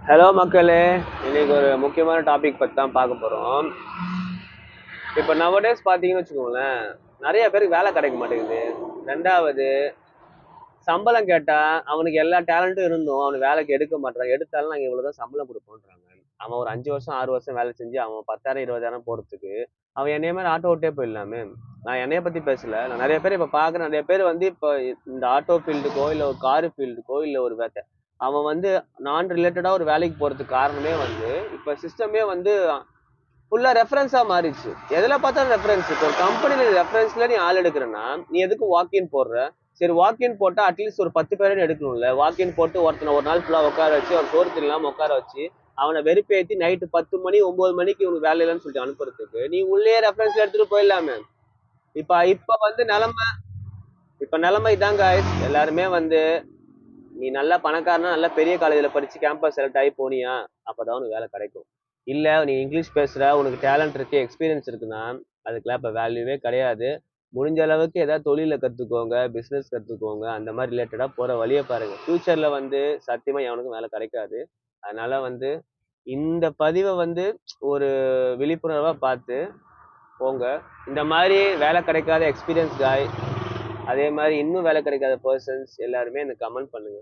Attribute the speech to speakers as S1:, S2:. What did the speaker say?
S1: Hello மக்களே, இன்னைக்கு ஒரு முக்கியமான டாபிக் பற்றி தான் பார்க்க போகிறோம். இப்போ நவடேஸ் பார்த்தீங்கன்னு வச்சுக்கோங்களேன், நிறைய பேருக்கு வேலை கிடைக்க மாட்டேங்குது. ரெண்டாவது, சம்பளம் கேட்டால் அவனுக்கு எல்லா டேலண்ட்டும் இருந்தும் அவனுக்கு வேலைக்கு எடுக்க மாட்டான். எடுத்தாலும் நாங்கள் இவ்வளோ தான் சம்பளம் கொடுப்போன்றாங்க. அவன் ஒரு 5 வருஷம் 6 வருஷம் வேலை செஞ்சு அவன் 10,000 20,000 போகிறதுக்கு அவன் என்னைய மாதிரி ஆட்டோ ஓட்டே போயிடலாமே. நான் என்னைய பற்றி பேசல, நான் நிறைய பேர் இப்போ பார்க்குறேன். நிறைய பேர் வந்து இப்போ இந்த ஆட்டோ ஃபீல்டுக்கோ இல்லை ஒரு காரு ஃபீல்டுக்கோ இல்லை ஒரு அவன் வந்து நான் ரிலேட்டடா ஒரு வேலைக்கு போறதுக்கு காரணமே வந்து இப்ப சிஸ்டமே வந்து ஃபுல்லா ரெஃபரன்ஸா மாறிடுச்சு. எதுல பார்த்தாலும் ரெஃபரன்ஸ். இப்போ ஒரு கம்பெனில ரெஃபரன்ஸ்ல நீ ஆள் எடுக்கிறன்னா நீ எதுக்கு வாக்கின் போடுற? சரி, வாக்கின் போட்டா அட்லீஸ்ட் ஒரு 10 பேரும் எடுக்கணும்ல. வாக்கின் போட்டு ஒருத்தனை ஒரு நாள் ஃபுல்லா உட்கார வச்சு அவன் சோறு இல்லாம உட்கார வச்சு அவனை வெறுப்பேத்தி நைட்டு 10 மணி 9 மணிக்கு உனக்கு வேலை இல்லைன்னு சொல்லிட்டு அனுப்புறதுக்கு நீ உள்ளே ரெஃபரன்ஸ்ல எடுத்துட்டு போயிடலாமே. இப்ப இப்ப வந்து நிலைமை இதாங்க. எல்லாருமே வந்து நீ நல்லா பணக்காரனா நல்லா பெரிய காலேஜில் படிச்சு கேம்பஸ் செலக்ட் ஆகி போனியா, அப்பதான் உனக்கு வேலை கிடைக்கும். இல்லை நீ இங்கிலீஷ் பேசுற, உனக்கு டேலண்ட் இருக்கு, எக்ஸ்பீரியன்ஸ் இருக்குன்னா அதுக்கெல்லாம் இப்போ வேல்யூவே கிடையாது. முடிஞ்ச அளவுக்கு ஏதாவது தொழிலை கற்றுக்கோங்க, பிஸ்னஸ் கற்றுக்கோங்க, அந்த மாதிரி ரிலேட்டடாக போகிற வழியை பாருங்க. ஃப்யூச்சரில் வந்து சத்தியமாக எவனுக்கும் வேலை கிடைக்காது. அதனால வந்து இந்த பதிவை வந்து ஒரு விழிப்புணர்வாக பார்த்து போங்க. இந்த மாதிரி வேலை கிடைக்காத எக்ஸ்பீரியன்ஸ் காய், அதே மாதிரி இன்னும் வேலை கிடைக்காத பர்சன்ஸ் எல்லாருமே எனக்கு கமெண்ட் பண்ணுங்க.